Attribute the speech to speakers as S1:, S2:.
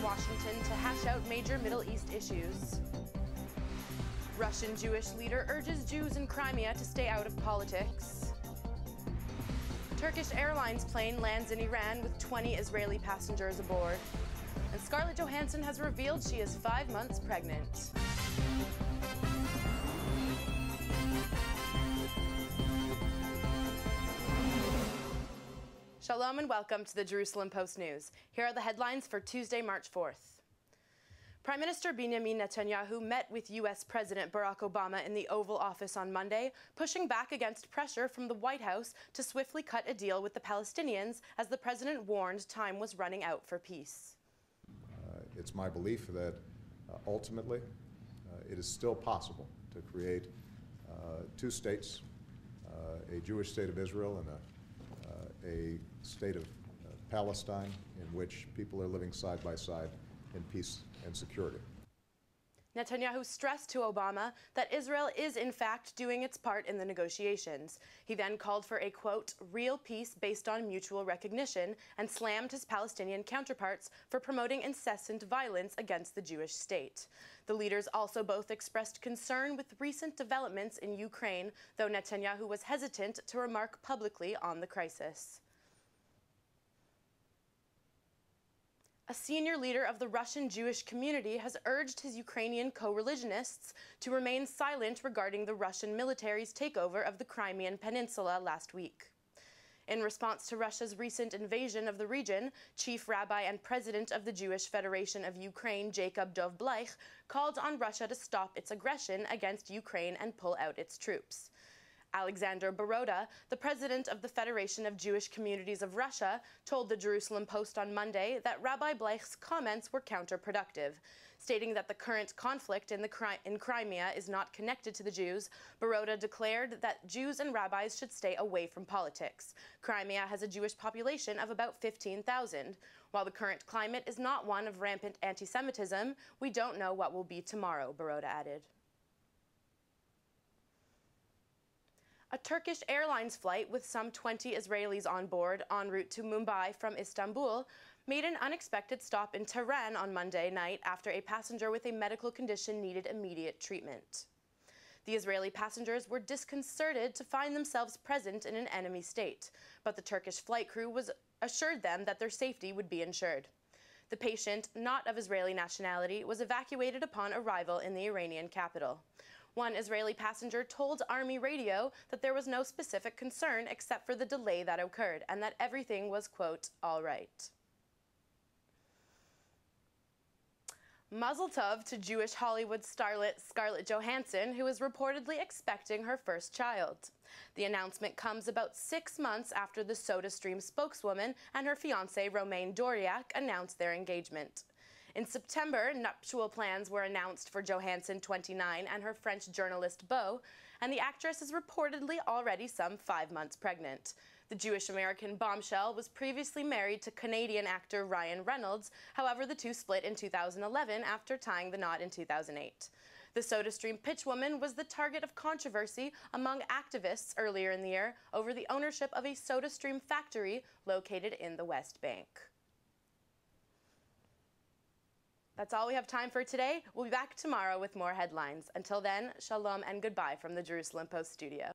S1: Washington to hash out major Middle East issues. Russian Jewish leader urges Jews in Crimea to stay out of politics. Turkish Airlines plane lands in Iran with 20 Israeli passengers aboard. And Scarlett Johansson has revealed she is 5 months pregnant. Shalom and welcome to the Jerusalem Post News. Here are the headlines for Tuesday, March 4th. Prime Minister Benjamin Netanyahu met with U.S. President Barack Obama in the Oval Office on Monday, pushing back against pressure from the White House to swiftly cut a deal with the Palestinians as the president warned time was running out for peace.
S2: It's my belief that ultimately it is still possible to create two states, a Jewish state of Israel and a state of Palestine in which people are living side by side in peace and security.
S1: Netanyahu stressed to Obama that Israel is in fact doing its part in the negotiations. He then called for a, quote, real peace based on mutual recognition and slammed his Palestinian counterparts for promoting incessant violence against the Jewish state. The leaders also both expressed concern with recent developments in Ukraine, though Netanyahu was hesitant to remark publicly on the crisis. A senior leader of the Russian Jewish community has urged his Ukrainian co-religionists to remain silent regarding the Russian military's takeover of the Crimean Peninsula last week. In response to Russia's recent invasion of the region, Chief Rabbi and President of the Jewish Federation of Ukraine, Jacob Dov-Bleich, called on Russia to stop its aggression against Ukraine and pull out its troops. Alexander Baroda, the president of the Federation of Jewish Communities of Russia, told the Jerusalem Post on Monday that Rabbi Bleich's comments were counterproductive. Stating that the current conflict in Crimea is not connected to the Jews, Baroda declared that Jews and rabbis should stay away from politics. Crimea has a Jewish population of about 15,000. While the current climate is not one of rampant anti-Semitism, we don't know what will be tomorrow, Baroda added. A Turkish Airlines flight with some 20 Israelis on board en route to Mumbai from Istanbul made an unexpected stop in Tehran on Monday night after a passenger with a medical condition needed immediate treatment. The Israeli passengers were disconcerted to find themselves present in an enemy state, but the Turkish flight crew assured them that their safety would be ensured. The patient, not of Israeli nationality, was evacuated upon arrival in the Iranian capital. One Israeli passenger told Army Radio that there was no specific concern except for the delay that occurred and that everything was, quote, all right. Mazel tov to Jewish Hollywood starlet Scarlett Johansson, who is reportedly expecting her first child. The announcement comes about 6 months after the SodaStream spokeswoman and her fiancé Romain Doriac announced their engagement. In September, nuptial plans were announced for Johansson, 29, and her French journalist Beau, and the actress is reportedly already some 5 months pregnant. The Jewish-American bombshell was previously married to Canadian actor Ryan Reynolds. However, the two split in 2011 after tying the knot in 2008. The SodaStream pitchwoman was the target of controversy among activists earlier in the year over the ownership of a SodaStream factory located in the West Bank. That's all we have time for today. We'll be back tomorrow with more headlines. Until then, shalom and goodbye from the Jerusalem Post studio.